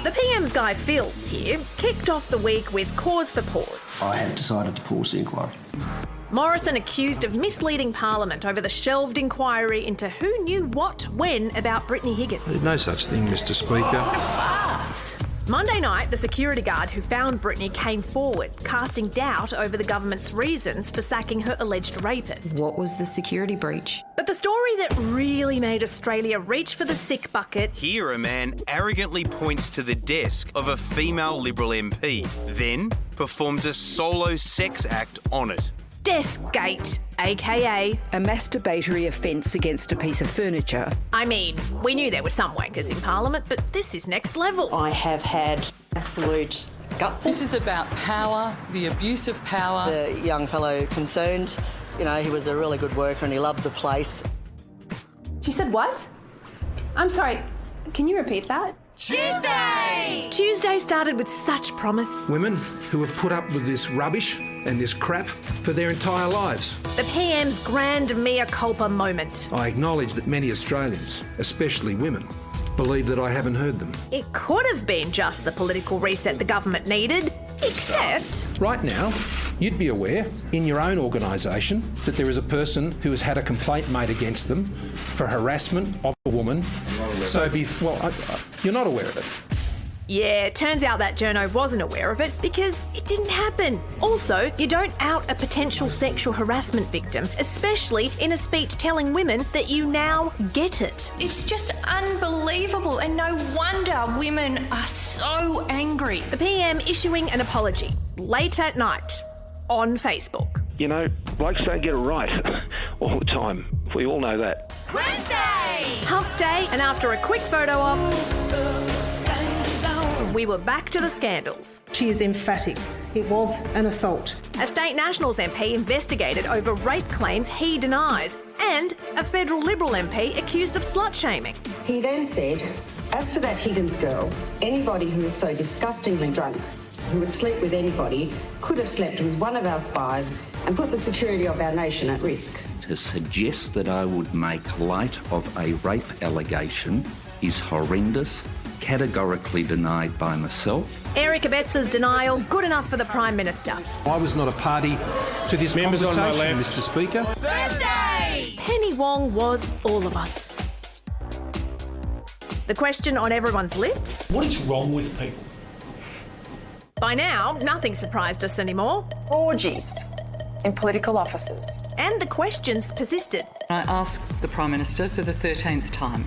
The PM's Guy Phil here kicked off the week with cause for pause. I have decided to pause the inquiry. Morrison accused of misleading Parliament over the shelved inquiry into who knew what when about Brittany Higgins. There's no such thing, Mr. Speaker. What a farce! Monday night, the security guard who found Brittany came forward, casting doubt over the government's reasons for sacking her alleged rapist. What was the security breach? But the story that really made Australia reach for the sick bucket... Here a man arrogantly points to the desk of a female Liberal MP, then performs a solo sex act on it. Deskgate, aka... a masturbatory offence against a piece of furniture. I mean, we knew there were some wankers in Parliament, but this is next level. I have had absolute gutful. This is about power, the abuse of power. The young fellow concerned, you know, he was a really good worker and he loved the place. She said what? I'm sorry, can you repeat that? Tuesday started with such promise. Women who have put up with this rubbish and this crap for their entire lives. The PM's grand mea culpa moment. I acknowledge that many Australians, especially women, believe that I haven't heard them. It could have been just the political reset the government needed, except... Right now, you'd be aware in your own organisation that there is a person who has had a complaint made against them for harassment of a woman. So, you're not aware of it. Yeah, turns out that journo wasn't aware of it because it didn't happen. Also, you don't out a potential sexual harassment victim, especially in a speech telling women that you now get it. It's just unbelievable, and no wonder women are so angry. The PM issuing an apology late at night on Facebook. You know, blokes don't get it right all the time. We all know that. Wednesday! Hump day, and after a quick photo op, we were back to the scandals. She is emphatic. It was an assault. A State Nationals MP investigated over rape claims he denies, and a federal Liberal MP accused of slut-shaming. He then said, as for that Higgins girl, anybody who is so disgustingly drunk who would sleep with anybody could have slept with one of our spies and put the security of our nation at risk. To suggest that I would make light of a rape allegation is horrendous, categorically denied by myself. Eric Abetza's denial good enough for the Prime Minister. I was not a party to this Members conversation, on my left. Mr. Speaker. Thursday! Penny Wong was all of us. The question on everyone's lips? What is wrong with people? By now, nothing surprised us anymore. Orgies in political offices. And the questions persisted. I asked the Prime Minister for the 13th time.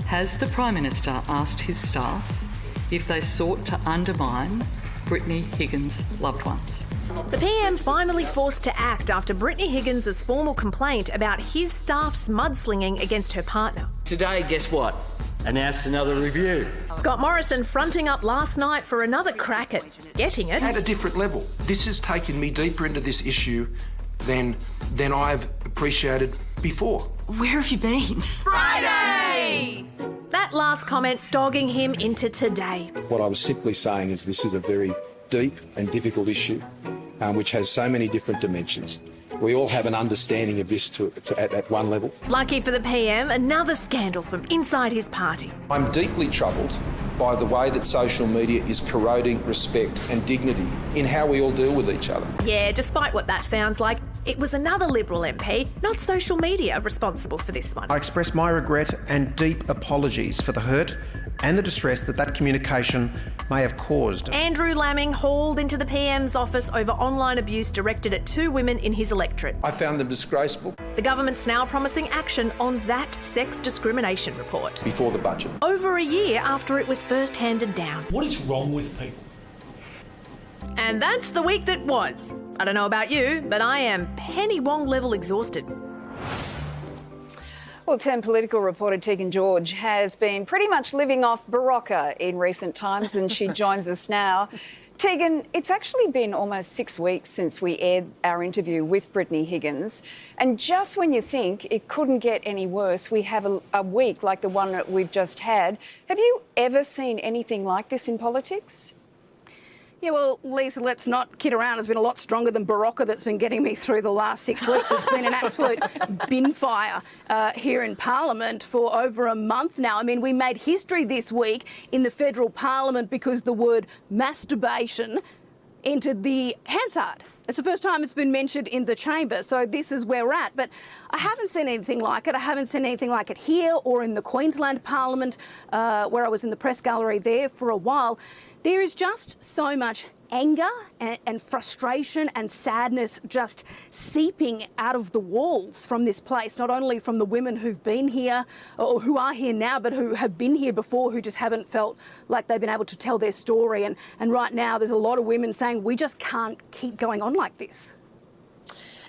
Has the Prime Minister asked his staff if they sought to undermine Brittany Higgins' loved ones? The PM finally forced to act after Brittany Higgins' formal complaint about his staff's mudslinging against her partner. Today, guess what? Announced another review. Scott Morrison fronting up last night for another crack at getting it. At a different level. This has taken me deeper into this issue than I've appreciated before. Where have you been? Friday! That last comment dogging him into today. What I was simply saying is this is a very deep and difficult issue which has so many different dimensions. We all have an understanding of this at one level. Lucky for the PM, another scandal from inside his party. I'm deeply troubled by the way that social media is corroding respect and dignity in how we all deal with each other. Yeah, despite what that sounds like, it was another Liberal MP, not social media, responsible for this one. I express my regret and deep apologies for the hurt and the distress that communication may have caused. Andrew Laming hauled into the PM's office over online abuse directed at two women in his electorate. I found them disgraceful. The government's now promising action on that sex discrimination report. Before the budget. Over a year after it was first handed down. What is wrong with people? And that's the week that was. I don't know about you, but I am Penny Wong level exhausted. Well, 10 Political reporter Tegan George has been pretty much living off Barocca in recent times, and she joins us now. Tegan, it's actually been almost 6 weeks since we aired our interview with Brittany Higgins, and just when you think it couldn't get any worse, we have a week like the one that we've just had. Have you ever seen anything like this in politics? Yeah, well, Lisa, let's not kid around. It's been a lot stronger than Barocca that's been getting me through the last 6 weeks. It's been an absolute bin fire here in Parliament for over a month now. I mean, we made history this week in the federal Parliament because the word masturbation entered the Hansard. It's the first time it's been mentioned in the chamber, so this is where we're at. But I haven't seen anything like it. I haven't seen anything like it here or in the Queensland Parliament, where I was in the press gallery there for a while. There is just so much anger and frustration and sadness just seeping out of the walls from this place, not only from the women who've been here or who are here now, but who have been here before, who just haven't felt like they've been able to tell their story. And right now there's a lot of women saying we just can't keep going on like this.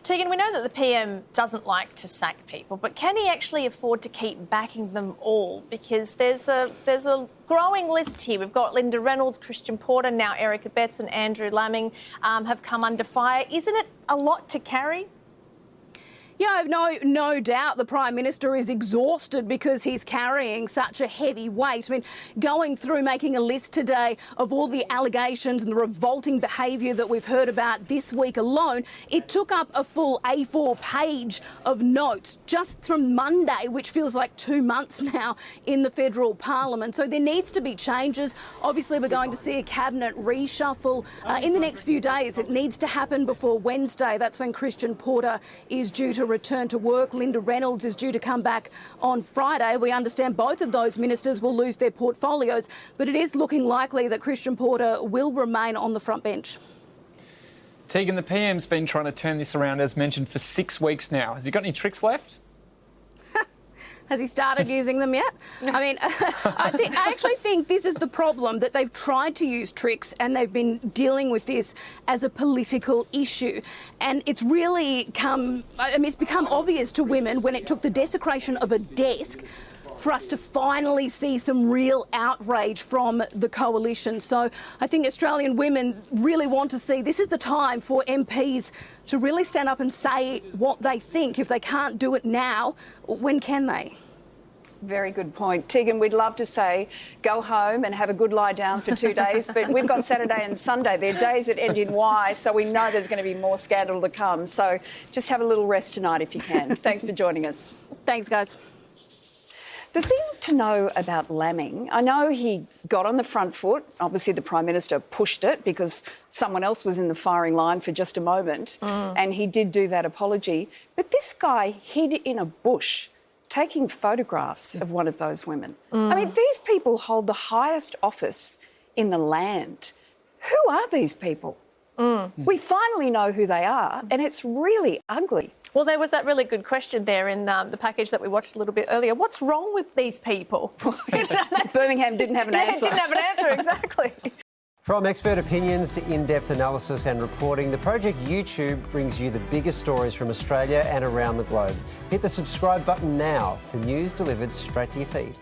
Tegan, we know that the PM doesn't like to sack people, but can he actually afford to keep backing them all? Because there's a growing list here. We've got Linda Reynolds, Christian Porter, now Erica Betts and Andrew Laming have come under fire. Isn't it a lot to carry? Yeah, I've no doubt the Prime Minister is exhausted because he's carrying such a heavy weight. I mean, going through making a list today of all the allegations and the revolting behaviour that we've heard about this week alone, it took up a full A4 page of notes just from Monday, which feels like 2 months now in the federal Parliament. So there needs to be changes. Obviously, we're going to see a cabinet reshuffle in the next few days. It needs to happen before Wednesday. That's when Christian Porter is due to return to work. Linda Reynolds is due to come back on Friday. We understand both of those ministers will lose their portfolios, but it is looking likely that Christian Porter will remain on the front bench. Tegan, the PM's been trying to turn this around, as mentioned, for 6 weeks now. Has he got any tricks left? Has he started using them yet? I mean, I actually think this is the problem, that they've tried to use tricks and they've been dealing with this as a political issue. And it's really it's become obvious to women when it took the desecration of a desk for us to finally see some real outrage from the coalition. So I think Australian women really want to see this is the time for MPs to really stand up and say what they think. If they can't do it now, when can they? Very good point. Tegan, we'd love to say go home and have a good lie down for 2 days, but we've got Saturday and Sunday. They're days that end in Y, so we know there's going to be more scandal to come. So just have a little rest tonight if you can. Thanks for joining us. Thanks, guys. The thing to know about Laming, I know he got on the front foot. Obviously, the Prime Minister pushed it because someone else was in the firing line for just a moment, and he did do that apology. But this guy hid in a bush taking photographs of one of those women. I mean, these people hold the highest office in the land. Who are these people? We finally know who they are, and it's really ugly. Well, there was that really good question there in the package that we watched a little bit earlier. What's wrong with these people? Birmingham didn't have an answer. Didn't have an answer, exactly. From expert opinions to in-depth analysis and reporting, the Project YouTube brings you the biggest stories from Australia and around the globe. Hit the subscribe button now for news delivered straight to your feed.